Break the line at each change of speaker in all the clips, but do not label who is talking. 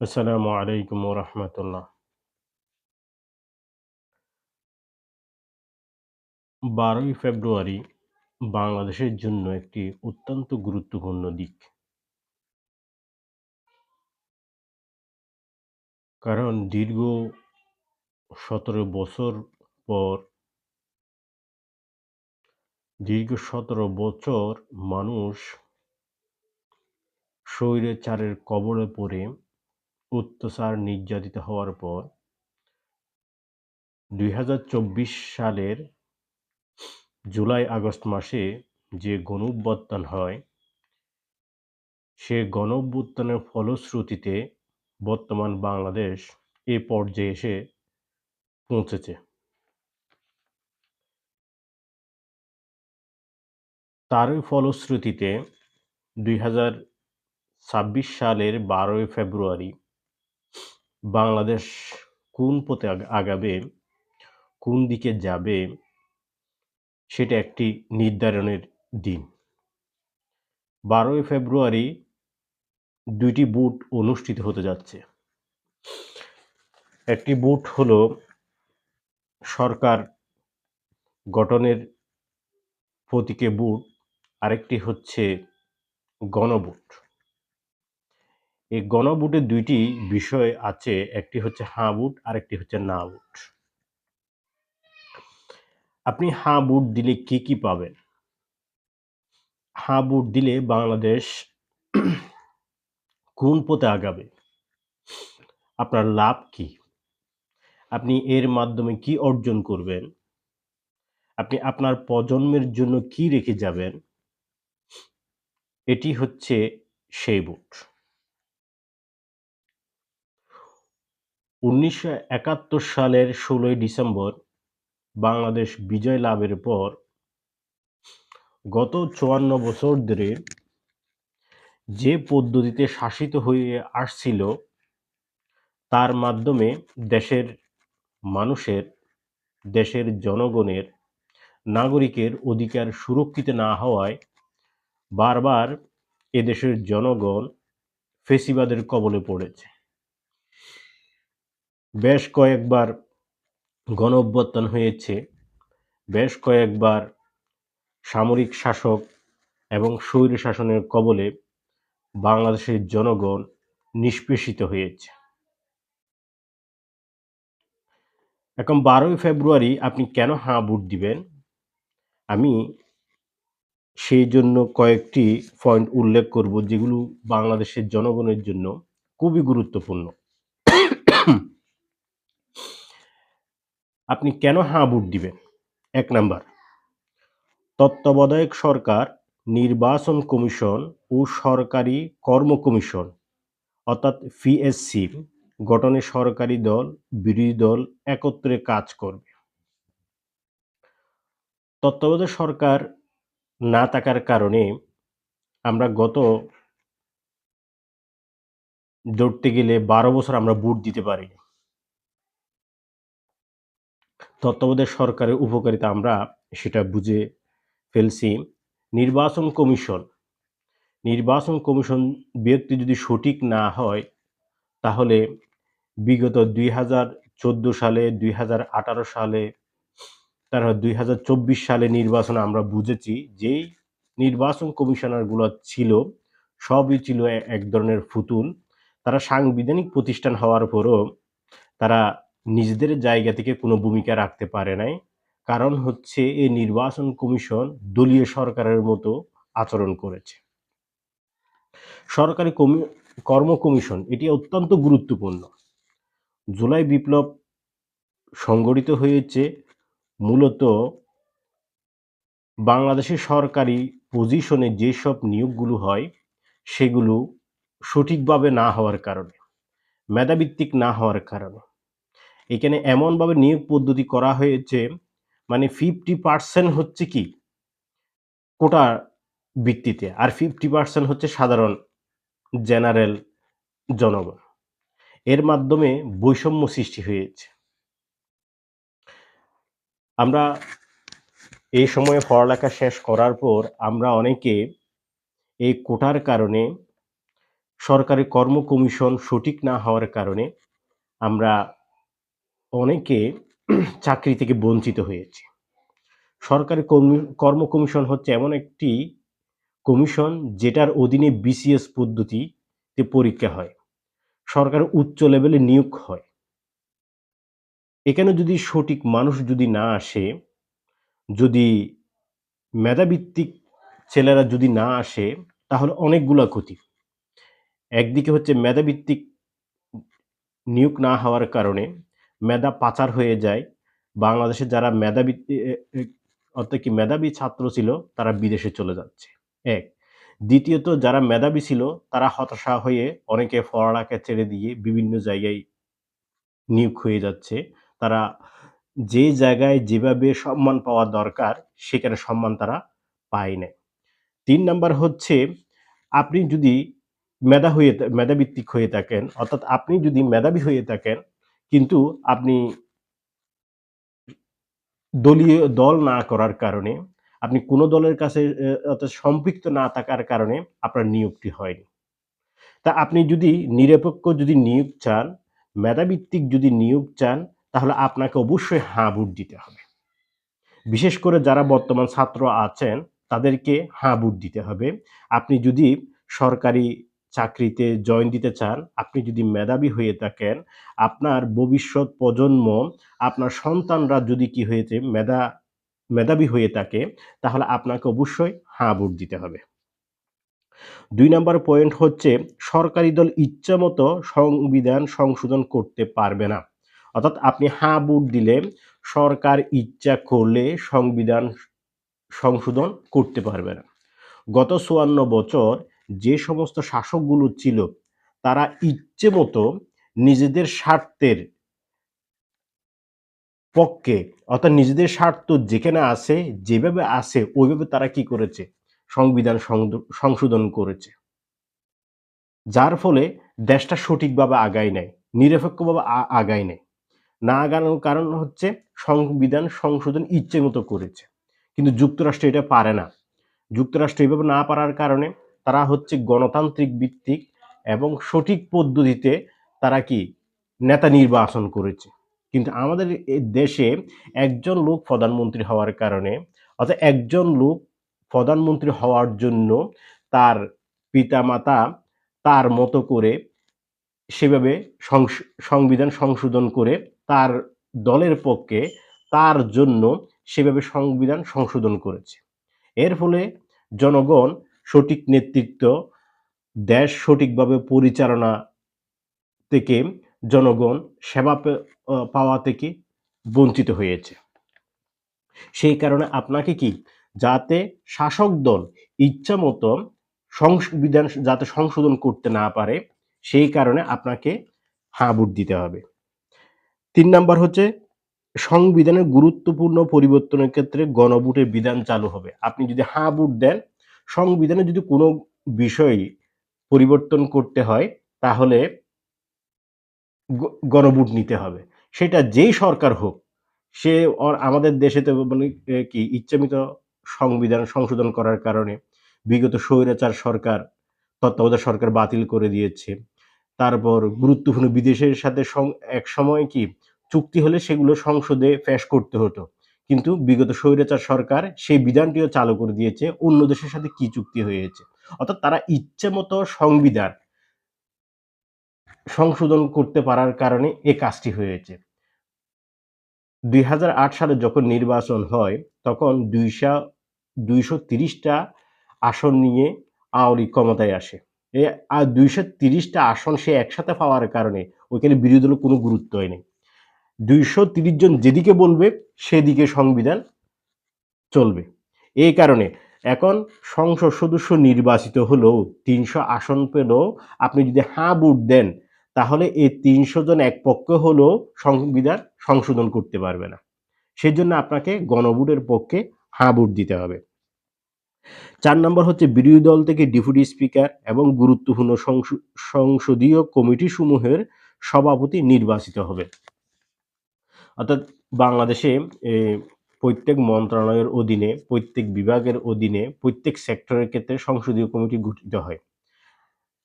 আসসালামু আলাইকুম ওরহমতুল্লাহ। ১২ই ফেব্রুয়ারি বাংলাদেশের জন্য একটি অত্যন্ত গুরুত্বপূর্ণ দিক। কারণ দীর্ঘ ১৭ বছর পর দীর্ঘ ১৭ বছর মানুষ স্বৈরাচারের কবলে পড়ে অত্যাচার নির্যাতিত হওয়ার পর ২০২৪ সালের জুলাই-আগস্ট মাসে যে গণঅভ্যুত্থান হয়, সে গণঅভ্যুত্থানের ফলশ্রুতিতে বর্তমান বাংলাদেশ এ পর্যায়ে এসে পৌঁছেছে। তারই ফলশ্রুতিতে ২০২৬ সালের ১২ই ফেব্রুয়ারি বাংলাদেশ কোন পথে আগাবে, কোন দিকে যাবে সেটা একটি নির্ধারণের দিন। ১২ই ফেব্রুয়ারি ২ টি ভোট অনুষ্ঠিত হতে যাচ্ছে। একটি ভোট হলো সরকার গঠনের প্রতীকে ভোট, আরেকটি হচ্ছে গণভোট। এই গণভোটে ২ টি বিষয় আছে, একটি হচ্ছে হাঁ ভোট, আরেকটি হচ্ছে না ভোট। আপনি হাঁ ভোট দিলে কি পাবেন? হাঁ ভোট দিলে বাংলাদেশ কোন পথে আগাবে? আপনার লাভ কি? আপনি এর মাধ্যমে কি অর্জন করবেন? আপনি আপনার প্রজন্মের জন্য কি রেখে যাবেন? এটি হচ্ছে সেই ভোট। ১৯৭১ সালের ১৬ই ডিসেম্বর বাংলাদেশ বিজয় লাভের পর গত ৫৪ বছর ধরে যে পদ্ধতিতে শাসিত হয়ে আসছিল, তার মাধ্যমে দেশের মানুষের, দেশের জনগণের, নাগরিকের অধিকার সুরক্ষিত না হওয়ায় বারবার এদেশের জনগণ ফ্যাসিবাদের কবলে পড়েছে। বেশ কয়েকবার গণঅভ্যুত্থান হয়েছে, বেশ কয়েকবার সামরিক শাসক এবং স্বৈরশাসনের কবলে বাংলাদেশের জনগণ নিষ্পেষিত হয়েছে। এখন ১২ই ফেব্রুয়ারি আপনি কেন হাঁ ভোট দিবেন? আমি সেই জন্য কয়েকটি পয়েন্ট উল্লেখ করব, যেগুলো বাংলাদেশের জনগণের জন্য খুবই গুরুত্বপূর্ণ। আপনি কেন হাঁ ভোট দিবেন? ১ নাম্বার, তত্ত্বাবধায়ক সরকার, নির্বাচন কমিশন ও সরকারি কর্ম কমিশন অর্থাৎ পিএসসি গঠনে সরকারি দল, বিরোধী দল একত্রে কাজ করবে। তত্ত্বাবধায়ক সরকার না থাকার কারণে আমরা ধরতে গেলে ১২ বছর আমরা ভোট দিতে পারিনি। তত্ত্বাবধায়ক সরকারের উপকারিতা আমরা সেটা বুঝে ফেলছি। নির্বাচন কমিশন ব্যক্তি যদি সঠিক না হয়, তাহলে বিগত ২০১৪ সালে, ২০১৮ সালে, তারপর ২০২৪ সালে নির্বাচনে আমরা বুঝেছি যেই নির্বাচন কমিশনারগুলো ছিল, সবই ছিল এক ধরনের ফুতুল। তারা সাংবিধানিক প্রতিষ্ঠান হওয়ার পরও তারা নিজেদের জায়গা থেকে কোনো ভূমিকা রাখতে পারে নাই। কারণ হচ্ছে এই নির্বাচন কমিশন দলীয় সরকারের মতো আচরণ করেছে। সরকারি কর্ম কমিশন এটি অত্যন্ত গুরুত্বপূর্ণ। জুলাই বিপ্লব সংগঠিত হয়েছে মূলত বাংলাদেশের সরকারি পজিশনে যেসব নিয়োগগুলো হয়, সেগুলো সঠিকভাবে না হওয়ার কারণে, মেধাভিত্তিক না হওয়ার কারণে। এখানে এমনভাবে নিয়োগ পদ্ধতি করা হয়েছে, মানে 50% হচ্ছে কি কোটা ভিত্তিতে, আর 50% হচ্ছে সাধারণ জেনারেল জনগণ। এর মাধ্যমে বৈষম্য সৃষ্টি হয়েছে। আমরা এই সময়ে পড়ালেখা শেষ করার পর আমরা অনেকে এই কোটার কারণে সরকারি কর্ম কমিশন সঠিক না হওয়ার কারণে আমরা অনেকে চাকরি থেকে বঞ্চিত হয়েছি। সরকারি কর্ম কমিশন হচ্ছে এমন একটি কমিশন যেটার অধীনে বিসিএস পদ্ধতিতে পরীক্ষা হয়। সরকারের উচ্চ লেভেলে নিয়োগ হয়। এখানে যদি সঠিক মানুষ যদি না আসে, যদি মেধাভিত্তিক ছেলেরা যদি না আসে, তাহলে অনেকগুলা ক্ষতি। একদিকে হচ্ছে মেধাভিত্তিক নিয়োগ না হওয়ার কারণে মেধা পাচার হয়ে যায়। বাংলাদেশে যারা অর্থাৎ কি মেধাবী ছাত্র ছিল তারা বিদেশে চলে যাচ্ছে। এক। দ্বিতীয়ত যারা মেধাবী ছিল তারা হতাশা হয়ে অনেকে পড়ালেখা ছেড়ে দিয়ে বিভিন্ন জায়গায় নিয়োগ হয়ে যাচ্ছে। তারা যে জায়গায় যেভাবে সম্মান পাওয়া দরকার সেখানে সম্মান তারা পায় নাই। ৩ নাম্বার হচ্ছে আপনি যদি মেধাভিত্তিক হয়ে থাকেন, অর্থাৎ আপনি যদি মেধাবী হয়ে থাকেন, কিন্তু আপনি দল না করার কারণে, আপনি কোন দলের কাছে অর্থাৎ সম্পৃক্ত না থাকার কারণে আপনার নিয়োগটি হয়নি। তা আপনি যদি নিরপেক্ষ যদি নিয়োগ চান, মেধাভিত্তিক যদি নিয়োগ চান, তাহলে আপনাকে অবশ্যই হাঁ ভোট দিতে হবে। বিশেষ করে যারা বর্তমান ছাত্র আছেন, তাদেরকে হাঁ ভোট দিতে হবে। আপনি যদি সরকারি চাকরিতে জয়েন দিতে চান, আপনি যদি মেধাবী হয়ে থাকেন, আপনার ভবিষ্যৎ প্রজন্ম, আপনার সন্তানরা যদি কি হয়েছে মেধাবী হয়ে থাকে, তাহলে আপনাকে অবশ্যই হাঁ ভোট দিতে হবে। ২ নাম্বার পয়েন্ট হচ্ছে সরকারি দল ইচ্ছামতো সংবিধান সংশোধন করতে পারবে না। অর্থাৎ আপনি হাঁ ভোট দিলে সরকার ইচ্ছা করলে সংবিধান সংশোধন করতে পারবে না। গত ৫৪ বছর যে সমস্ত শাসকগুলো ছিল তারা ইচ্ছেমতো নিজেদের স্বার্থের পক্ষে অর্থাৎ নিজেদের স্বার্থ যেখানে আছে, যেভাবে আছে ওইভাবে তারা কি করেছে? সংবিধান সংশোধন করেছে। যার ফলে দেশটা সঠিকভাবে আগায় নাই। নিরপেক্ষভাবে আগায় নাই। না আগানোর কারণ হচ্ছে সংবিধান সংশোধন ইচ্ছেমতো করেছে। কিন্তু যুক্তরাষ্ট্র এটা পারে না। যুক্তরাষ্ট্র এভাবে না পারার কারণে তারা হচ্ছে গণতান্ত্রিক ভিত্তিক এবং সঠিক পদ্ধতিতে তারা কি নেতা নির্বাচন করেছে। কিন্তু আমাদের দেশে একজন লোক প্রধানমন্ত্রী হওয়ার কারণে অর্থাৎ একজন লোক প্রধানমন্ত্রী হওয়ার জন্য তার পিতামাতা তার মতো করে সেভাবে সংবিধান সংশোধন করে তার দলের পক্ষে তার জন্য সেভাবে সংবিধান সংশোধন করেছে। এর ফলে জনগণ সঠিক নেতৃত্ব, দেশ সঠিকভাবে পরিচালনা থেকে জনগণ সেবা পাওয়া থেকে বঞ্চিত হয়েছে। সেই কারণে আপনাকে কি যাতে শাসক দল ইচ্ছামতো সংবিধান যাতে সংশোধন করতে না পারে সেই কারণে আপনাকে হাঁ ভোট দিতে হবে। ৩ নাম্বার হচ্ছে সংবিধানের গুরুত্বপূর্ণ পরিবর্তনের ক্ষেত্রে গণভোটের বিধান চালু হবে। আপনি যদি হাঁ ভোট দেন, সংবিধানে যদি কোনো বিষয় পরিবর্তন করতে হয় তাহলে গণভোট নিতে হবে। সেটা যেই সরকার হোক, সে আমাদের দেশে তো মানে কি ইচ্ছামিত সংবিধান সংশোধন করার কারণে বিগত স্বৈরাচার সরকার, তত্ত্বাবধায়ক সরকার বাতিল করে দিয়েছে। তারপর গুরুত্বপূর্ণ বিদেশের সাথে একসময় কি চুক্তি হলে সেগুলো সংসদে পেশ করতে হতো। কিন্তু বিগত স্বৈরাচার সরকার সেই বিধানটিও চালু করে দিয়েছে অন্য দেশের সাথে কি চুক্তি হয়েছে। অর্থাৎ তারা ইচ্ছেমতো সংবিধান সংশোধন করতে পারার কারণে এ কাজটি হয়েছে। ২০০৮ সালে যখন নির্বাচন হয় তখন ২৩০ টা আসন নিয়ে আওয়ামী লীগ ক্ষমতায় আসে। এই ২৩০ টা আসন সে একসাথে পাওয়ার কারণে ওইখানে বিরোধী দলের কোনো গুরুত্বই নেই। ২৩০ জন যেদিকে বলবে সেদিকে সংবিধান চলবে। এই কারণে এখন সংসদ সদস্য নির্বাচিত হলেও ৩০০ আসন পেলেও আপনি যদি হাঁ ভোট দেন তাহলে এই ৩০০ জন এক পক্ষ হলেও সংবিধান সংশোধন করতে পারবে না। সেজন্য আপনাকে গণভোটের পক্ষে হাঁ ভোট দিতে হবে। ৪ নম্বর হচ্ছে বিরোধী দল থেকে ডেপুটি স্পিকার এবং গুরুত্বপূর্ণ সংসদীয় কমিটি সমূহের সভাপতি নির্বাচিত হবে। অর্থাৎ বাংলাদেশে প্রত্যেক মন্ত্রণালয়ের অধীনে, প্রত্যেক বিভাগের অধীনে, প্রত্যেক সেক্টরের ক্ষেত্রে সংসদীয় কমিটি গঠিত হয়।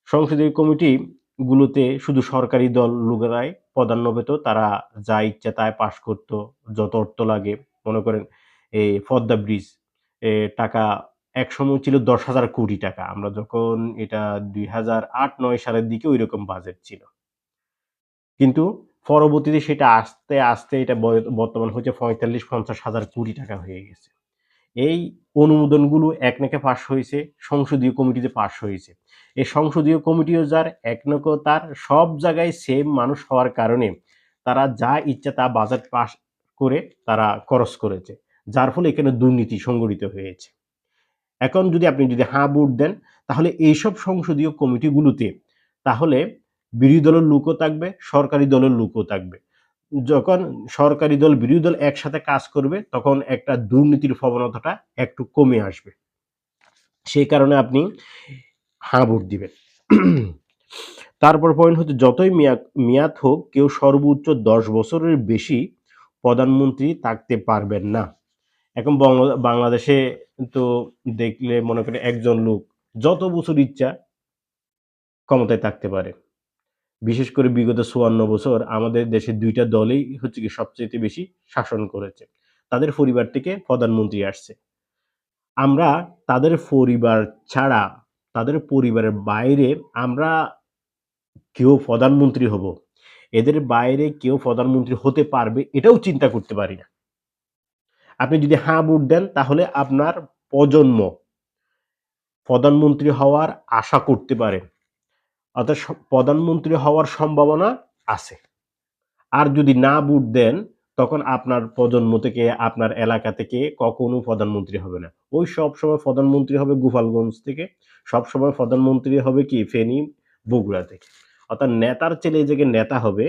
সংসদীয় কমিটিগুলোতে শুধু সরকারি দল লোকেরাই প্রাধান্য পেত। তারা যা ইচ্ছা তাই পাস করত। যত অর্থ লাগে, মনে করেন এই পদ্মা ব্রিজ টাকা একসময় ছিল ১০,০০০ কোটি টাকা। আমরা যখন এটা ২০০৮-৯ সালের দিকে ঐরকম বাজেট ছিল। কিন্তু পরবর্তীতে সেটা আস্তে, আস্তে এটা বর্তমান হচ্ছে ৪৫-৫০,০০০ কোটি টাকা হয়ে গেছে। এই অনুমোদনগুলো একনেকে পাস হয়েছে, সংসদীয় কমিটিতে পাস হয়েছে। এই সংসদীয় কমিটিও যার একনেকও তার সব জায়গায় সেম মানুষ হওয়ার কারণে তারা যা ইচ্ছা তা বাজেট পাস করে তারা খরচ করেছে। যার ফলে এখানে দুর্নীতি সংঘটিত হয়েছে। এখন আপনি যদি হাঁ ভোট দেন, তাহলে এইসব সংসদীয় কমিটিগুলোতে তাহলে বিরোধী দলের লোকও থাকবে, সরকারি দলের লোকও থাকবে। যখন সরকারি দল, বিরোধী দল একসাথে কাজ করবে, তখন একটা দুর্নীতির প্রবণতাটা একটু কমে আসবে। সেই কারণে আপনি হাঁ ভোট দিবেন। তারপর পয়েন্ট হচ্ছে, যতই মেয়াদ হোক, কেউ সর্বোচ্চ ১০ বছরের বেশি প্রধানমন্ত্রী থাকতে পারবেন না। এখন বাংলাদেশে তো দেখলে মনে করেন একজন লোক যত বছর ইচ্ছা ক্ষমতায় থাকতে পারে। বিশেষ করে বিগত ৫৪ বছর আমাদের দেশে ২ টা দলই হচ্ছে গিয়ে সবচাইতে বেশি শাসন করেছে। তাদের পরিবার থেকে প্রধানমন্ত্রী আসছে। আমরা তাদের পরিবার ছাড়া, তাদের পরিবারের বাইরে আমরা কেউ প্রধানমন্ত্রী হব, এদের বাইরে কেউ প্রধানমন্ত্রী হতে পারবে, এটাও চিন্তা করতে পারি না। আপনি যদি হাঁ ভোট দেন, তাহলে আপনার প্রজন্ম প্রধানমন্ত্রী হওয়ার আশা করতে পারে। অর্থাৎ প্রধানমন্ত্রী হওয়ার সম্ভাবনা আছে। আর যদি না ভোট দেন, তখন আপনার প্রজন্ম থেকে, আপনার এলাকা থেকে কখনো প্রধানমন্ত্রী হবে না। ওই সবসময় প্রধানমন্ত্রী হবে গোপালগঞ্জ থেকে, সবসময় প্রধানমন্ত্রী হবে কি ফেনী, বগুড়া থেকে। অর্থাৎ নেতার ছেলে এই জায়গায় নেতা হবে,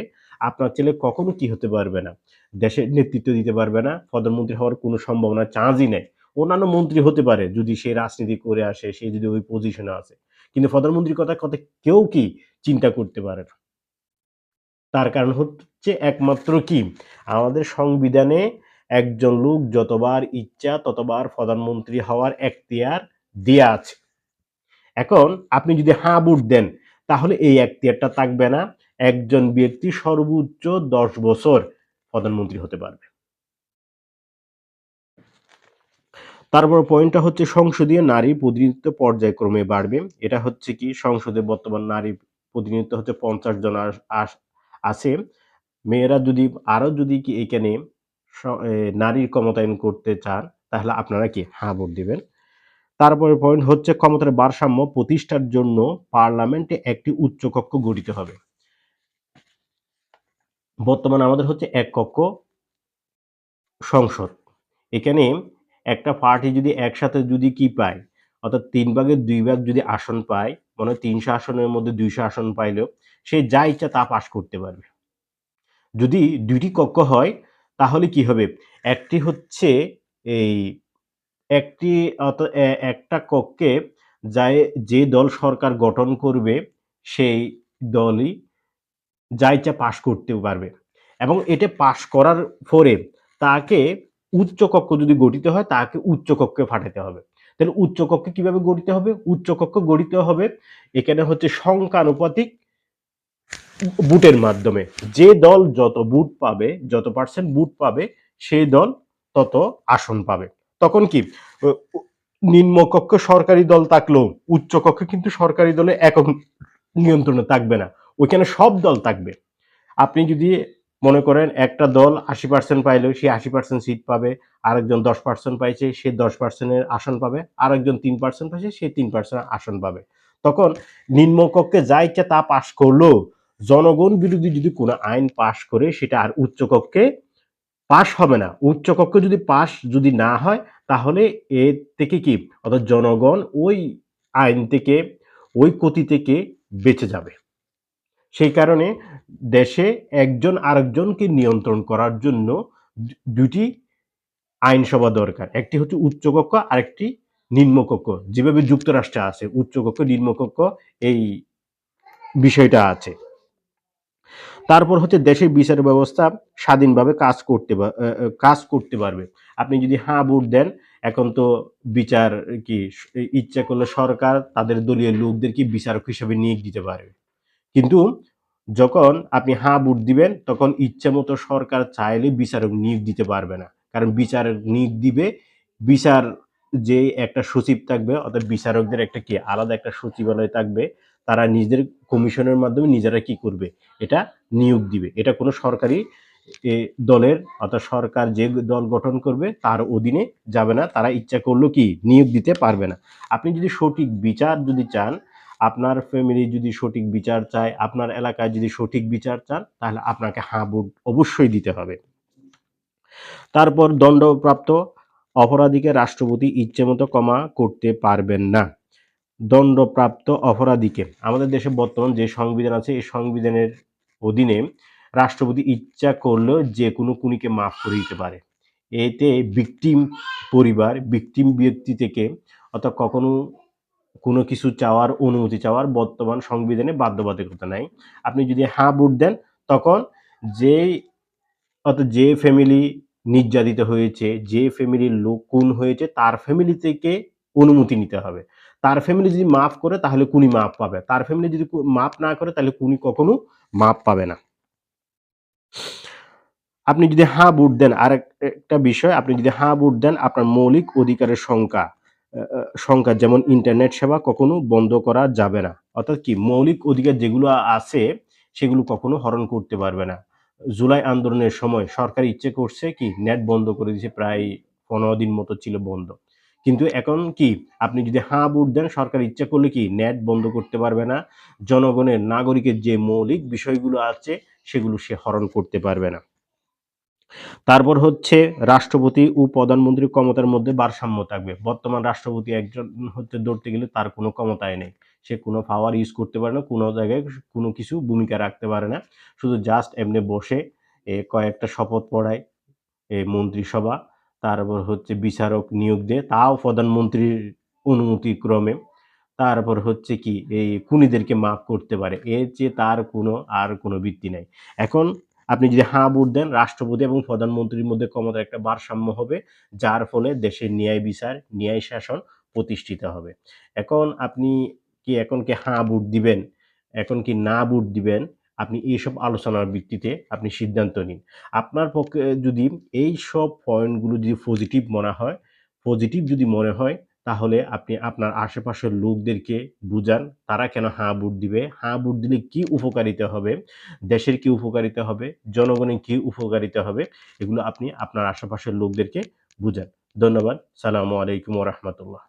আপনার ছেলে কখনো কি হতে পারবে না, দেশের নেতৃত্ব দিতে পারবে না, প্রধানমন্ত্রী হওয়ার কোনো সম্ভাবনা চান্সই নেই। অন্যান্য মন্ত্রী হতে পারে যদি সে রাজনীতি করে আসে, সে যদি ওই পজিশনে আছে। কিন্তু প্রধানমন্ত্রীর কথা কেউ কি চিন্তা করতে পারে না। তার কারণ হচ্ছে একমাত্র কি, আমাদের সংবিধানে একজন লোক যতবার ইচ্ছা ততবার প্রধানমন্ত্রী হওয়ার এখতিয়ার দেয়া আছে। এখন আপনি যদি হাঁ ভোট দেন, তাহলে এই এখতিয়ারটা থাকবে না। একজন ব্যক্তি সর্বোচ্চ ১০ বছর প্রধানমন্ত্রী হতে পারবে। তারপর পয়েন্টটা হচ্ছে, সংসদীয় নারী প্রতিনিধিত্ব পর্যায়ক্রমে বাড়বে। এটা হচ্ছে কি, সংসদে বর্তমান নারী প্রতিনিধিত্ব হচ্ছে ৫০ জন আছে। মেয়েরা যদি আরো যদি কি এখানে নারীর ক্ষমতায়ন করতে চান, তাহলে আপনারা কি হ্যাঁ ভোট দিবেন। তারপরে পয়েন্ট হচ্ছে, ক্ষমতার ভারসাম্য প্রতিষ্ঠার জন্য পার্লামেন্টে একটি উচ্চকক্ষ গঠিত হবে। বর্তমানে আমাদের হচ্ছে এক কক্ষ সংসদ। এখানে একটা পার্টি যদি একসাথে যদি কি পায়, অর্থাৎ ৩ ভাগের ২ ভাগ যদি আসন পায়, মনে হয় ৩০০ আসনের মধ্যে ২০০ আসন পাইলেও সে যা ইচ্ছা তা পাস করতে পারবে। যদি ২ টি কক্ষ হয়, তাহলে কি হবে? একটি হচ্ছে এই একটি একটা কক্ষে যে দল সরকার গঠন করবে, সেই দলই যা ইচ্ছা পাস করতেও পারবে। এবং এটা পাস করার পরে তাকে উচ্চ কক্ষ যদি গঠিত হয়, তাকে উচ্চ কক্ষে পাঠাতে হবে। তাহলে উচ্চ কক্ষ কিভাবে গঠিত হবে? উচ্চ কক্ষ গঠিত হবে এখানে হচ্ছে সংখ্যানুপাতিক বুটের মাধ্যমে। যে দল যত বুট পাবে, যত পার্সেন্ট বুট পাবে, সেই দল তত আসন পাবে। তখন কি, নিম্নকক্ষ সরকারি দল থাকলেও উচ্চকক্ষে কিন্তু সরকারি দলে একক নিয়ন্ত্রণে থাকবে না, ওইখানে সব দল থাকবে। আপনি যদি মনে করেন একটা দল ৮০% পাইলেও সে ৮০% সিট পাবে, আরেকজন ১০% পাইছে সে ১০%-এর আসন পাবে, আরেকজন ৩% পাইছে সে ৩% আসন পাবে। তখন নিম্নকক্ষে যা ইচ্ছা তা পাস করলেও জনগণ বিরোধী যদি কোনো আইন পাস করে, সেটা আর উচ্চকক্ষে পাস হবে না। উচ্চকক্ষ যদি পাস যদি না হয়, তাহলে এর থেকে কি, অর্থাৎ জনগণ ওই আইন থেকে, ওই ক্ষতি থেকে বেঁচে যাবে। সেই কারণে দেশে একজন আরেকজনকে নিয়ন্ত্রণ করার জন্য ২ টি আইনসভা দরকার। একটি হচ্ছে উচ্চকক্ষ, আরেকটি নিম্নকক্ষ। যেভাবে যুক্তরাষ্ট্রে আছে উচ্চকক্ষ, নিম্নকক্ষ, এই বিষয়টা আছে। তারপর হচ্ছে দেশের বিচার ব্যবস্থা স্বাধীনভাবে কাজ করতে পারবে। আপনি যদি হ্যাঁ ভোট দেন, এখন তো বিচার কি ইচ্ছা করলে সরকার তাদের দলীয় লোকদেরকে বিচারক হিসেবে নিয়োগ দিতে পারবে। কিন্তু যখন আপনি হ্যাঁ ভোট দিবেন, তখন ইচ্ছামতো সরকার চাইলে বিচারক নিয়োগ দিতে পারবে না। কারণ বিচারক নিয়োগ দিবে, বিচার যে একটা সচিব থাকবে, অর্থাৎ বিচারকদের একটা কি আলাদা একটা সচিবালয় থাকবে। তারা নিজেদের কমিশনের মাধ্যমে নিজেরা কি করবে? এটা নিয়োগ দিবে। এটা কোনো সরকারি এ দলের, অর্থাৎ সরকার যে দল গঠন করবে তার অধীনে যাবে না। তারা ইচ্ছা করলেও কি নিয়োগ দিতে পারবে না। আপনি যদি সঠিক বিচার যদি চান, আপনার ফ্যামিলি যদি সঠিক বিচার চায়, আপনার এলাকায় যদি সঠিক বিচার চান, তাহলে আপনাকে হ্যাঁ ভোট অবশ্যই দিতে হবে। তারপর দণ্ডপ্রাপ্ত অপরাধীকে রাষ্ট্রপতি ইচ্ছেমতো ক্ষমা করতে পারবেন না। দণ্ডপ্রাপ্ত অপরাধীকে, আমাদের দেশে বর্তমান যে সংবিধান আছে, এই সংবিধানের অধীনে রাষ্ট্রপতি ইচ্ছা করলেও যে কোনো খুনিকে মাফ করে দিতে পারে। এতে ভিকটিম পরিবার, ভিকটিম ব্যক্তি থেকে অর্থাৎ কখনো কোনো কিছু চাওয়ার, অনুমতি চাওয়ার বর্তমান সংবিধানে বাধ্যবাধকতা নাই। আপনি যদি হ্যাঁ ভোট দেন, তখন যেই অর্থাৎ যে ফ্যামিলি নির্যাতিত হয়েছে, যে ফ্যামিলির লোক খুন হয়েছে, তার ফ্যামিলি থেকে অনুমতি নিতে হবে। তার ফ্যামিলি যদি মাফ করে তাহলে খুনি মাফ পাবে। তার ফ্যামিলি যদি মাফ না করে তাহলে খুনি কখনো মাফ পাবে না। আপনি যদি হ্যাঁ ভোট দেন, একটা বিষয়, আপনি যদি হ্যাঁ ভোট দেন, আপনার মৌলিক অধিকারের সংখ্যা যেমন ইন্টারনেট সেবা কখনো বন্ধ করা যাবে না। অর্থাৎ কি মৌলিক অধিকার যেগুলো আছে সেগুলো কখনো হরণ করতে পারবে না। জুলাই আন্দোলনের সময় সরকার ইচ্ছে করছে কি নেট বন্ধ করে দিয়েছে, প্রায় ১৫ দিন মতো ছিল বন্ধ। কিন্তু এখন কি আপনি যদি হ্যাঁ ভোট দেন, সরকার ইচ্ছা করলে কি নেট বন্ধ করতে পারবে না। জনগণের, নাগরিকের যে মৌলিক বিষয়গুলো আছে সেগুলো সে হরণ করতে পারবে না। তারপর হচ্ছে রাষ্ট্রপতি ও প্রধানমন্ত্রীর ক্ষমতার মধ্যে ভারসাম্য থাকবে। বর্তমান রাষ্ট্রপতি একজন হতে ধরতে গেলে তার কোনো ক্ষমতাই নেই। সে কোনো পাওয়ার ইউজ করতে পারে না, কোনো জায়গায় কোনো কিছু ভূমিকা রাখতে পারে না। শুধু জাস্ট এমনি বসে কয়েকটা শপথ পড়ায় মন্ত্রিসভা, তারপর হচ্ছে বিচারক নিয়োগ দেয়, তাও প্রধানমন্ত্রীর অনুমতিক্রমে। তারপর হচ্ছে কি এই খুনিদেরকে মাফ করতে পারে। এর চেয়ে তার কোনো ভিত্তি নাই। এখন আপনি যদি হ্যাঁ ভোট দেন, রাষ্ট্রপতি এবং প্রধানমন্ত্রীর মধ্যে ক্ষমতার একটা ভারসাম্য হবে, যার ফলে দেশের ন্যায় বিচার, ন্যায় শাসন প্রতিষ্ঠিত হবে। এখন কি হ্যাঁ ভোট দিবেন? এখন কি না ভোট দিবেন? আপনি এইসব আলোচনার ভিত্তিতে আপনি সিদ্ধান্ত নিন। আপনার পক্ষে যদি এইসব পয়েন্টগুলো যদি পজিটিভ যদি মনে হয়, তাহলে আপনি আপনার আশেপাশের লোকদেরকে বুঝান, তারা কেন হ্যাঁ ভোট দিবে, হ্যাঁ ভোট দিলে কি উপকারিতা হবে, দেশের কি উপকারিতা হবে, জনগণের কি উপকারিতা হবে, এগুলো আপনি আপনার আশেপাশের লোকদেরকে বুঝান। ধন্যবাদ। সালামু আলাইকুম ওয়া রাহমাতুল্লাহ।